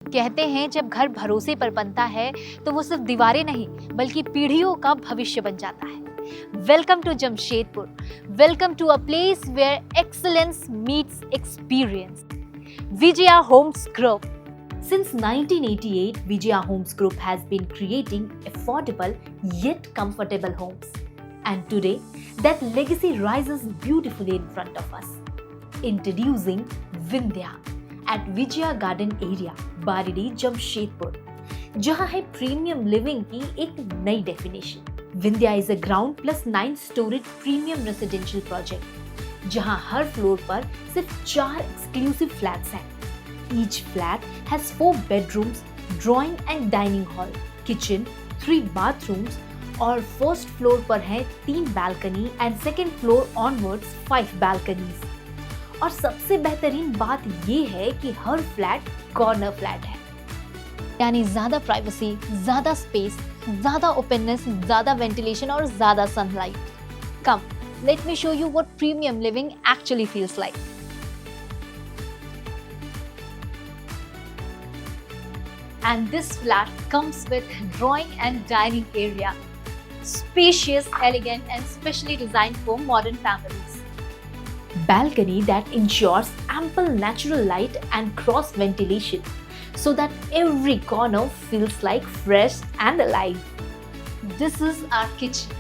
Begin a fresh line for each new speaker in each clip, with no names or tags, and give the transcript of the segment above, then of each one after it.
कहते हैं जब घर भरोसे पर बनता है तो वो सिर्फ दीवारें नहीं बल्कि पीढ़ियों का भविष्य बन जाता है। Welcome to Jamshedpur. Welcome to a place where excellence meets experience. Vijaya Homes Group. Since 1988, Vijaya Homes Group has been creating affordable yet comfortable homes. And today, that legacy rises beautifully in front of us. Introducing Vindhya at Vijaya Garden Area, Baridi, Jamshedpur, जहाँ है premium living की एक नई definition. Vindhya is a ground plus 9 storage premium residential project, जहाँ हर floor पर सिर्फ 4 exclusive flats हैं। Each flat has 4 bedrooms, drawing and dining hall, kitchen, 3 bathrooms और फर्स्ट फ्लोर पर है 3 balcony and second floor onwards 5 balconies. और सबसे बेहतरीन बात ये है कि हर फ्लैट कॉर्नर फ्लैट है, यानी ज्यादा प्राइवेसी, ज्यादा स्पेस, ज्यादा ओपननेस, ज्यादा वेंटिलेशन और ज्यादा sunlight. Come, let me show you what premium living actually feels like. And this flat comes with drawing and dining area, spacious, elegant and specially designed for modern families. Balcony that ensures ample natural light and cross ventilation so that every corner feels like fresh and alive. This is our kitchen,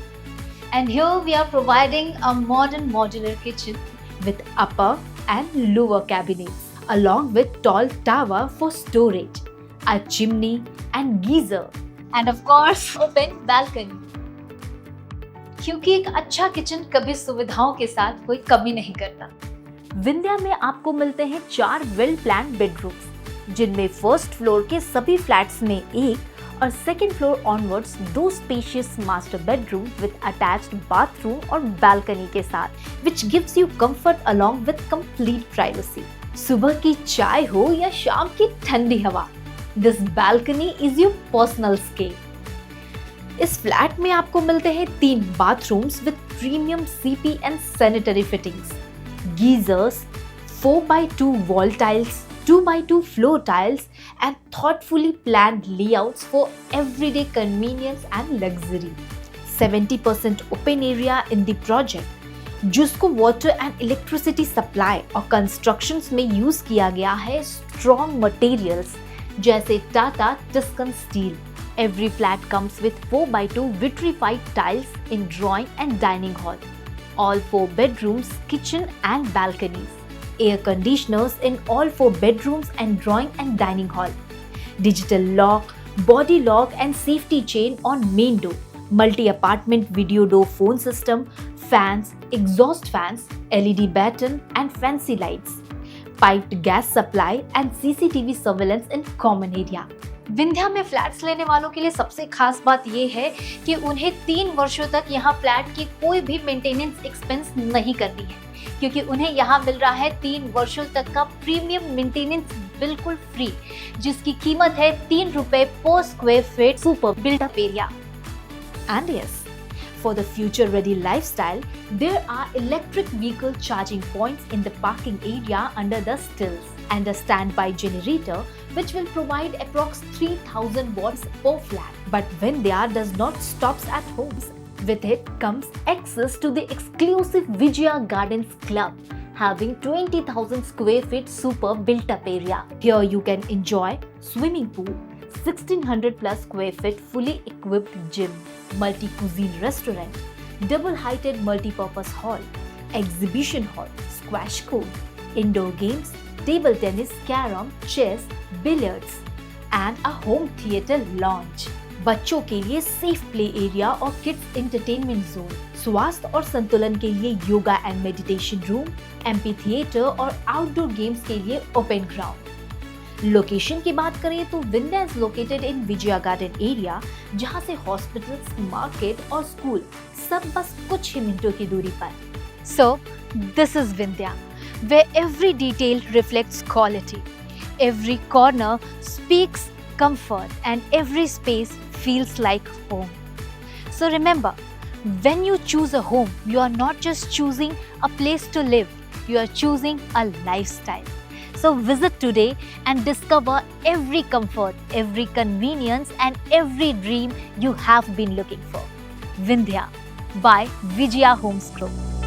and here we are providing a modern modular kitchen with upper and lower cabinets along with tall tower for storage, a chimney and geyser, and of course open balcony. क्योंकि एक अच्छा kitchen कभी सुविधाओं के साथ कोई कमी नहीं करता। विंध्या में आपको मिलते हैं 4 वेल प्लान्ड बेडरूम्स, जिनमें फर्स्ट फ्लोर के सभी फ्लैट्स में एक और second floor onwards 2 spacious master bedroom with attached bathroom और बालकनी के साथ, which gives you comfort along with complete privacy. सुबह की चाय हो या शाम की ठंडी हवा, This balcony is your personal escape. इस फ्लैट में आपको मिलते हैं 3 bathrooms with premium CP and sanitary fittings, geysers, 4x2 wall tiles, 2x2 floor tiles, and thoughtfully planned layouts for everyday convenience and luxury. 70% open area in the project, जिसको water and electricity supply और constructions में use किया गया है strong materials जैसे Tata Tuscan steel. Every flat comes with 4x2 vitrified tiles in drawing and dining hall. All 4 bedrooms, kitchen and balconies. Air conditioners in all 4 bedrooms and drawing and dining hall. Digital lock, body lock and safety chain on main door. Multi-apartment video door phone system, fans, exhaust fans, LED batten and fancy lights. Piped gas supply and CCTV surveillance in common area. Vindhya में flats लेने वालों के लिए सबसे खास बात ये है कि उन्हें 3 वर्षों तक यहाँ फ्लैट की कोई भी मेंटेनेंस एक्सपेंस नहीं करनी है, क्योंकि उन्हें यहाँ मिल रहा है 3 वर्षों तक का प्रीमियम मेंटेनेंस बिल्कुल फ्री, जिसकी कीमत है 3 रुपए पर square feet super built up area. And yes, for the future-ready lifestyle, there are electric vehicle charging points in the parking area under the stills and a standby generator which will provide approx 3000 watts per flat. But Vindhya does not stop at homes. With it comes access to the exclusive Vijaya Gardens Club, having 20,000 square feet super built-up area. Here you can enjoy swimming pool, 1600 plus square feet fully equipped gym, multi-cuisine restaurant, double-heighted multi-purpose hall, exhibition hall, squash court, indoor games, table tennis, carom, chess, billiards, and a home theater lounge. बच्चों के लिए safe play area और kids entertainment zone, स्वास्थ्य और संतुलन के लिए yoga and meditation room, amphi theatre और आउटडोर गेम्स के लिए ओपन ग्राउंड। लोकेशन की बात करें तो Vindhya is located in Vijaya garden area, जहां से हॉस्पिटल्स, मार्केट और स्कूल सब बस कुछ ही मिनटों की दूरी पर। So this is Vindhya, where every detail reflects quality, every corner speaks comfort, and every space feels like home. So remember, when you choose a home, you are not just choosing a place to live, you are choosing a lifestyle. So visit today and discover every comfort, every convenience and every dream you have been looking for. Vindhya by Vijaya Homes Group.